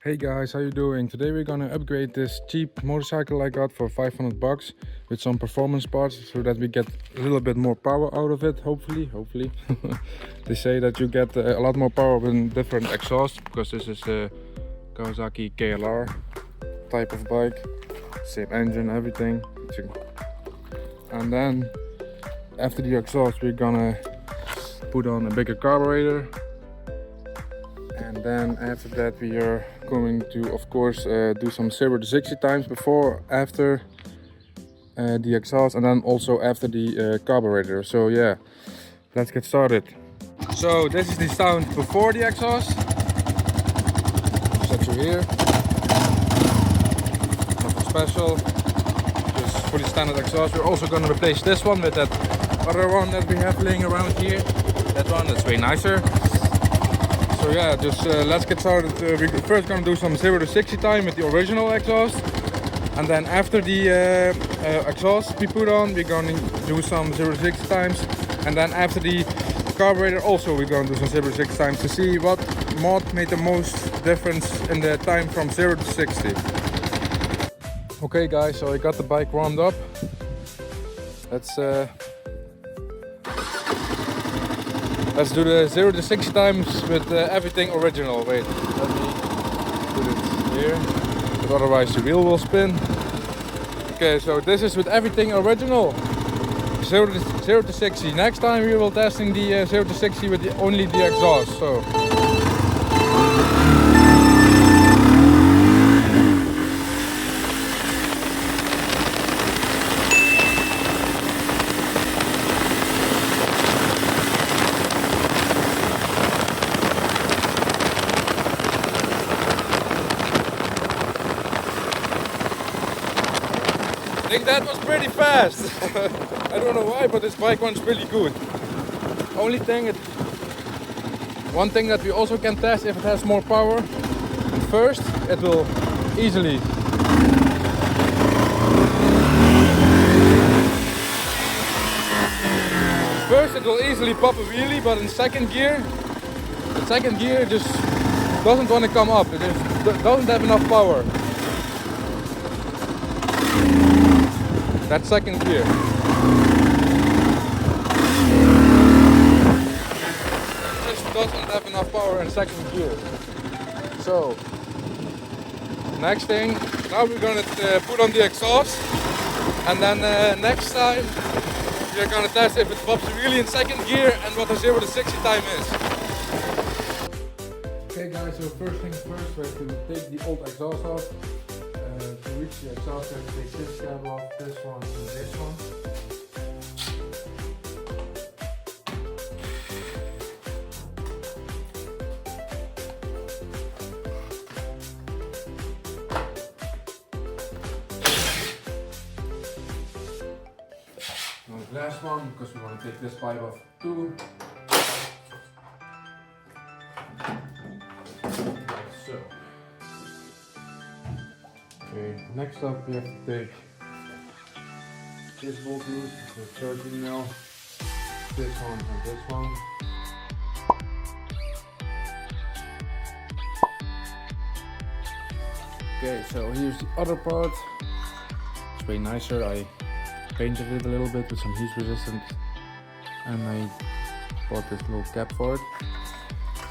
Hey guys, how you doing? Today we're gonna upgrade this cheap motorcycle I got for 500 bucks with some performance parts so that we get a little bit more power out of it, hopefully. They say that you get a lot more power with different exhaust because this is a Kawasaki KLR type of bike. Same engine, everything. And then after the exhaust we're gonna put on a bigger carburetor. And then after that we are going to, of course, do some 0 to 60 times before, after the exhaust, and then also after the carburetor. So yeah, let's get started. So this is the sound before the exhaust. Set you here. Nothing special, just fully standard exhaust. We're also going to replace this one with that other one that we have laying around here. That one, that's way nicer. So yeah, just let's get started. We're first gonna do some 0 to 60 time with the original exhaust, and then after the exhaust we put on, we're gonna do some 0 to 60 times, and then after the carburetor also we're gonna do some 0 to 60 times to see what mod made the most difference in the time from 0 to 60. Okay guys, so I got the bike warmed up. Let's do the 0 to 60 times with everything original. Wait, let me put it here, but otherwise the wheel will spin. Okay, so this is with everything original. 0 to 60. Next time we will testing the 0 to 60 with only the exhaust. So. I think that was pretty fast. I don't know why, but this bike runs really good. One thing that we also can test if it has more power. First, it will easily pop a wheelie, but in second gear, the second gear just doesn't want to come up. It just doesn't have enough power. That second gear. Just doesn't have enough power in second gear. So, next thing, now we're gonna put on the exhaust, and then next time we're gonna test if it pops really in second gear and what the 0 to 60 time is. Okay guys, so first things first, we have to take the old exhaust off. To reach the exhaust, I have to take this cable off, this one, and this one. Now the last one, because we want to take this pipe off too. So. Okay, next up we have to take this bolt loose, the 13 mil, this one and this one. Okay, so here's the other part. It's way nicer. I painted it a little bit with some heat resistant, and I bought this little cap for it.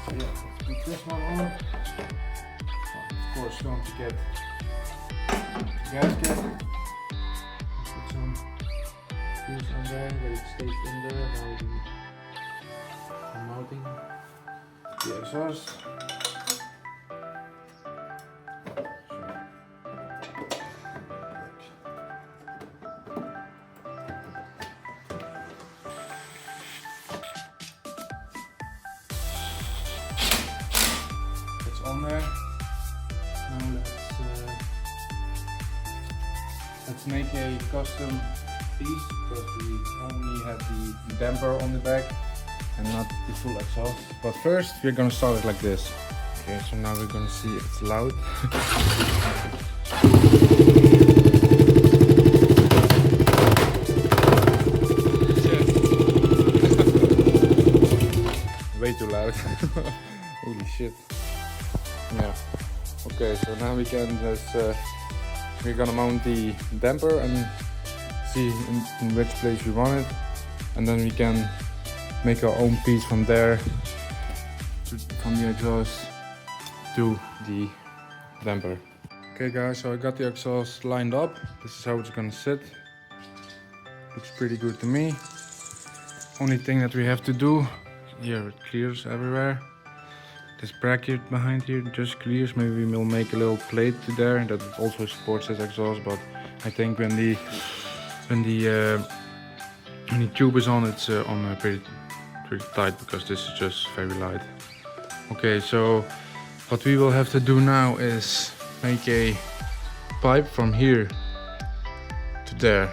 So yeah, let's put this one on. Of course, going to get gasket. Put some fuse on there, but it stays in there while the mounting the exhaust. It's on there. Now let's make a custom piece, because we only have the damper on the back and not the full exhaust. But first we're gonna start it like this. Okay, so now we're gonna see if it's loud. Way too loud. Holy shit. Yeah. Okay, so now we can just we're gonna mount the damper and see in which place we want it, and then we can make our own piece from there, from the exhaust to the damper. Okay guys, so I got the exhaust lined up. This is how it's gonna sit. Looks pretty good to me. Only thing that we have to do, here it clears everywhere. This bracket behind here just clears. Maybe we'll make a little plate to there that also supports this exhaust, but I think when the tube is on, it's on pretty tight, because this is just very light. Okay, so what we will have to do now is make a pipe from here to there.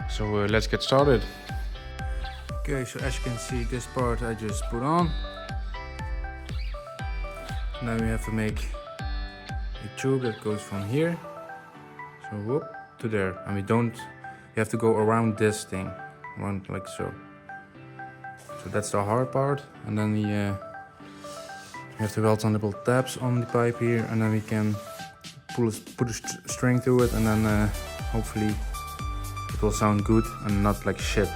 So let's get started. Okay, so as you can see, this part I just put on. Now we have to make a tube that goes from here, so whoop, to there, and you have to go around this thing, around like so. So that's the hard part, and then we have to weld some little tabs on the pipe here, and then we can put a string to it, and then hopefully it will sound good and not like shit.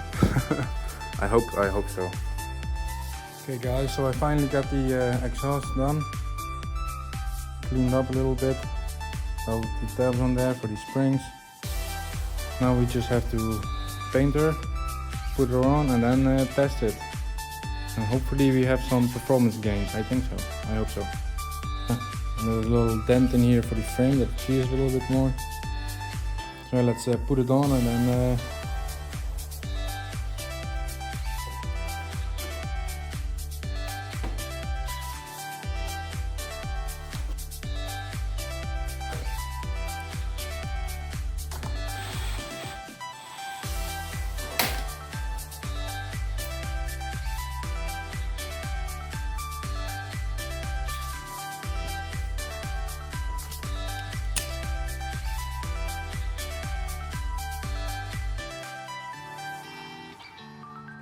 I hope so. Okay guys, so I finally got the exhaust done. Cleaned up a little bit. Well, the tabs on there for the springs. Now we just have to paint her, put her on, and then test it. And hopefully we have some performance gains. I think so. I hope so. And there's a little dent in here for the frame that cheers a little bit more. So let's put it on, and then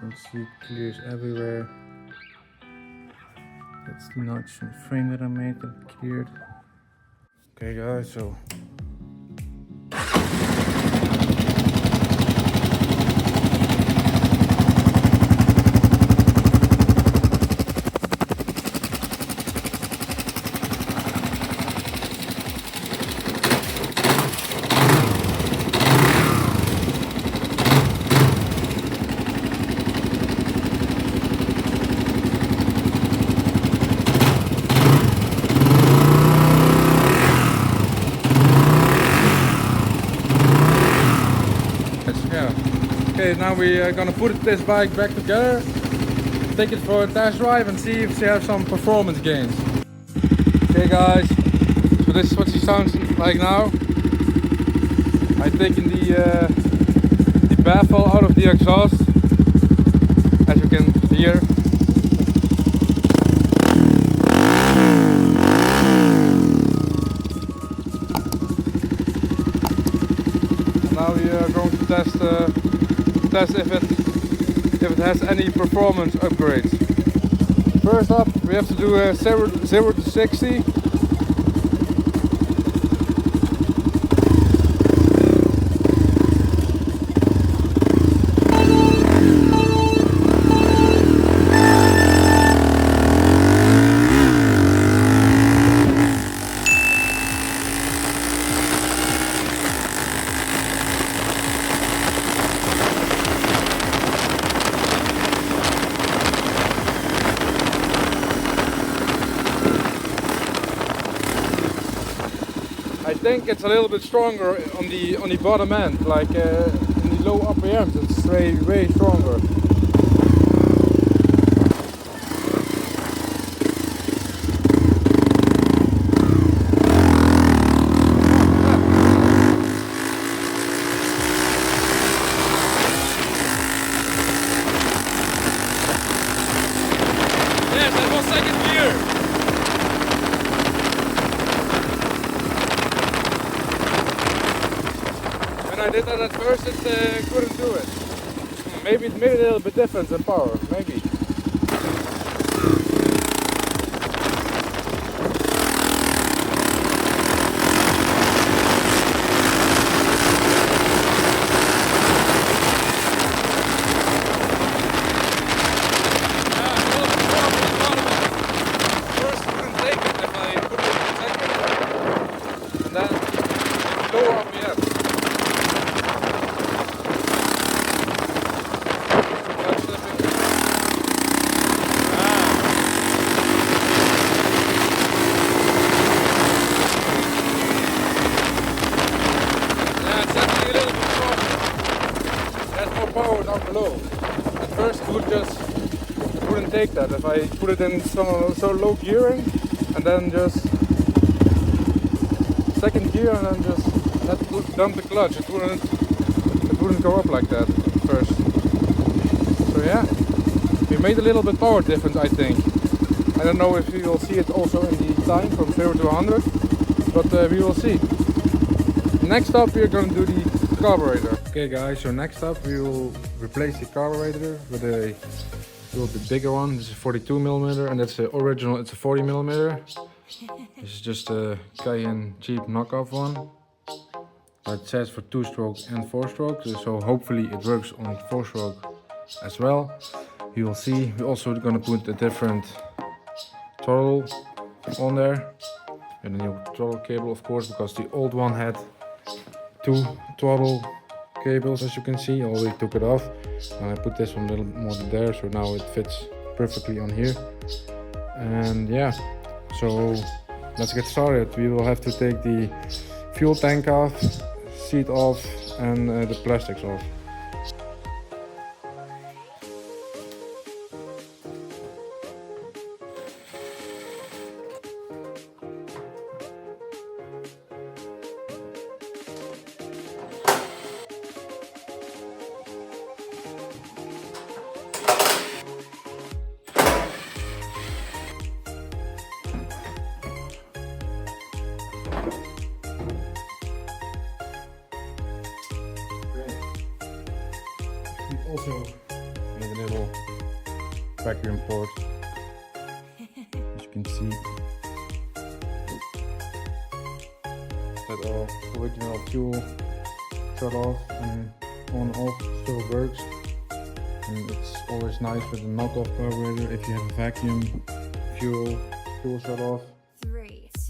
you can see it clears everywhere. That's the notch in the frame that I made that cleared. Okay guys, so okay, now we are gonna put this bike back together, take it for a test drive, and see if she has some performance gains. Okay guys, so this is what she sounds like now. I've taken the baffle out of the exhaust, as you can hear. And now we are going to test if it has any performance upgrades. First up, we have to do a 0 to 60. I think it's a little bit stronger on the bottom end, like in the low RPMs. It's way stronger. Yes, that was second gear. When I did that at first, it couldn't do it. Maybe it made a little bit difference in power, maybe. down below. At first it wouldn't take that. If I put it in so low gearing and then just second gear and then just dump the clutch, it wouldn't go up like that at first. So yeah, we made a little bit power difference, I think. I don't know if you will see it also in the time from 0 to 100, but we will see. Next up we're going to do the carburetor. Okay guys, so next up we will replace the carburetor with a little bit bigger one. This is 42mm and that's the original, it's a 40mm. This is just a Cayenne cheap knockoff one. But it says for 2-stroke and 4-stroke, so hopefully it works on 4-stroke as well. You will see. We're also going to put a different throttle on there and a new throttle cable, of course, because the old one had 2 throttle cables, as you can see. I already took it off and I put this one a little more there, so now it fits perfectly on here. And yeah, so let's get started. We will have to take the fuel tank off, seat off, and the plastics off. Also with a little vacuum port, as you can see. That all original fuel shut off and on off still works. And it's always nice with a knockoff carburetor if you have a vacuum fuel shut off.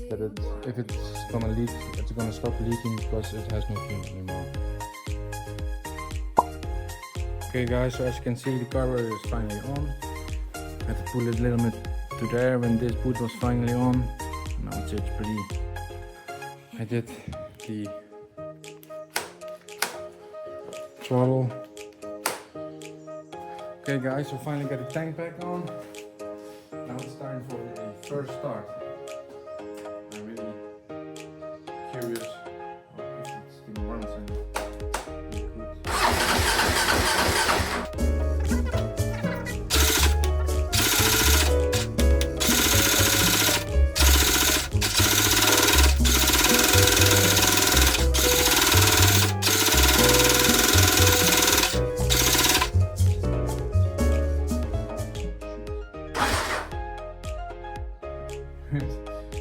That if it's gonna leak, it's gonna stop leaking because it has no fuel anymore. Okay guys, so as you can see the carburetor is finally on. I had to pull it a little bit to there when this boot was finally on. Now it's pretty. I did the throttle. Okay guys, so finally got the tank back on. Now it's time for the first start. I'm really curious if it's going to run and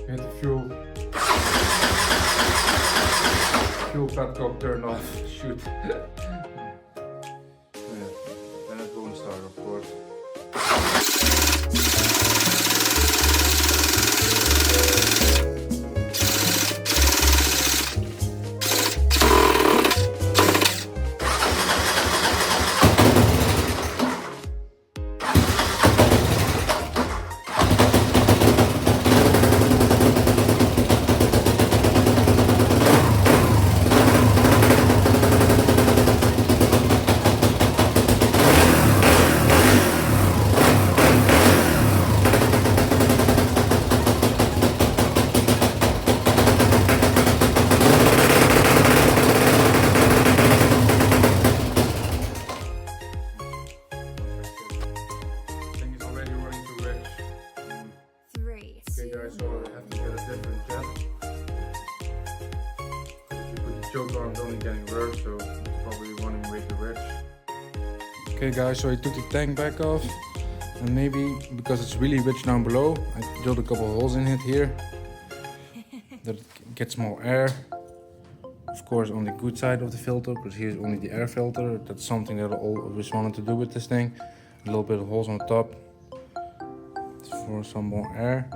and the fuel pad got turned off. Shoot. Yeah, then it won't start, of course. Okay guys, so I have to get a different jet. If you put the choke on, it's only getting worse, so it's probably running way too rich. Okay guys, so I took the tank back off, and maybe because it's really rich down below, I drilled a couple of holes in it here that it gets more air. Of course on the good side of the filter, because here's only the air filter. That's something that I always wanted to do with this thing. A little bit of holes on the top for some more air.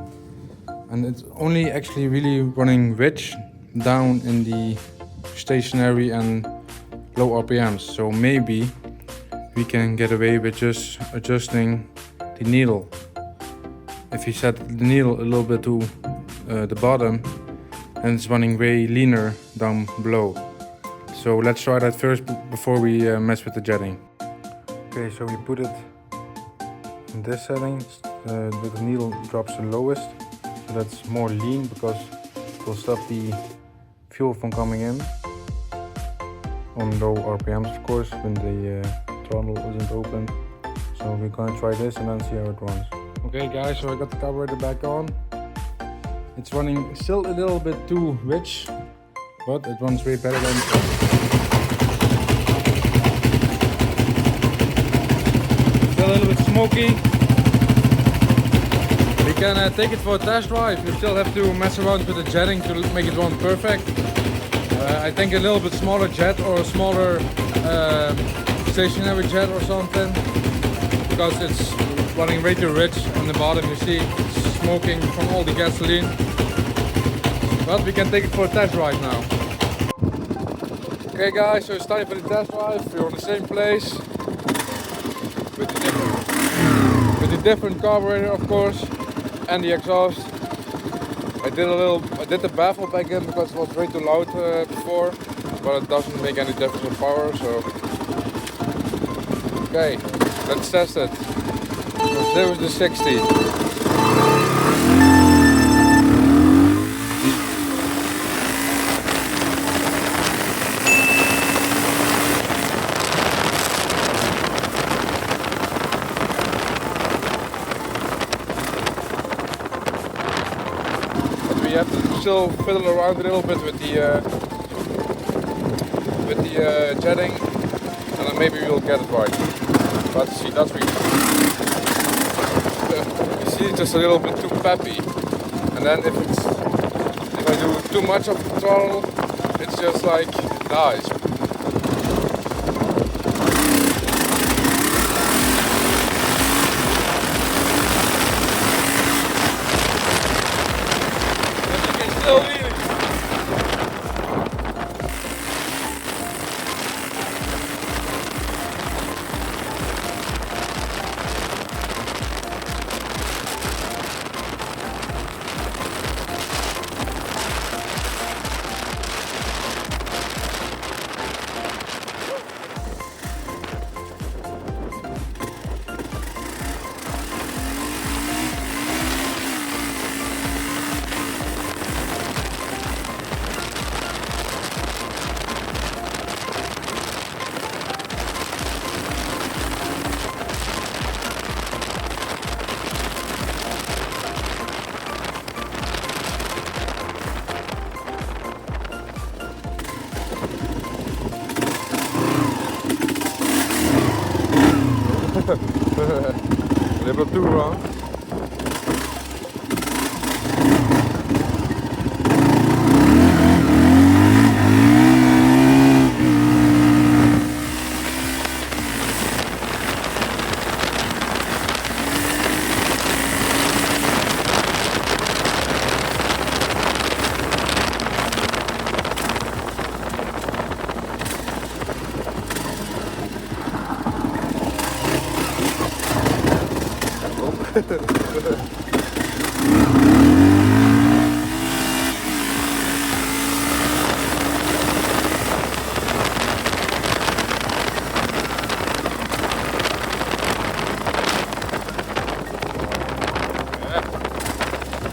And it's only actually really running rich down in the stationary and low RPMs. So maybe we can get away with just adjusting the needle. If you set the needle a little bit to the bottom, and it's running way leaner down below. So let's try that first before we mess with the jetting. Okay, so we put it in this setting, the needle drops the lowest, so that's more lean because it will stop the fuel from coming in. On low RPMs of course, when the throttle isn't open. So we're gonna try this and then see how it runs. Okay guys, so I got the carburetor back on. It's running still a little bit too rich, but it runs way better than... Still a little bit smoky. We can take it for a test drive. You still have to mess around with the jetting to make it run perfect. I think a little bit smaller jet or a smaller stationary jet or something, because it's running way too rich. On the bottom you see it's smoking from all the gasoline. But we can take it for a test drive now. Okay guys, so it's time for the test drive. We're on the same place with the different carburetor of course, and the exhaust. I did the baffle back in because it was way too loud before, but it doesn't make any difference in power, so... Okay, let's test it. From 0 to 60. You have to still fiddle around a little bit with the jetting, and then maybe we'll get it right. But see, that's you see, it's just a little bit too peppy, and then if I do too much of the throttle, it's just like it dies. A little too wrong.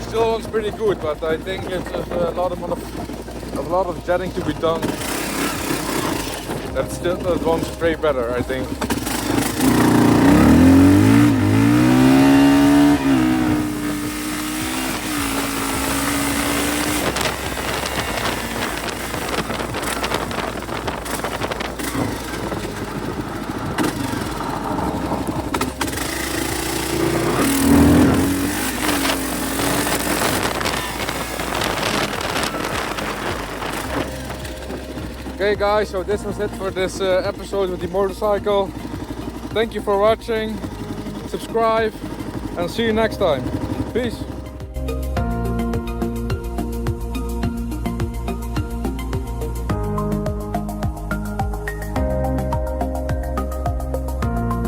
Still runs pretty good, but I think it's a lot of jetting to be done. That still runs way better, I think. Okay guys, so this was it for this episode with the motorcycle. Thank you for watching, subscribe, and see you next time. Peace.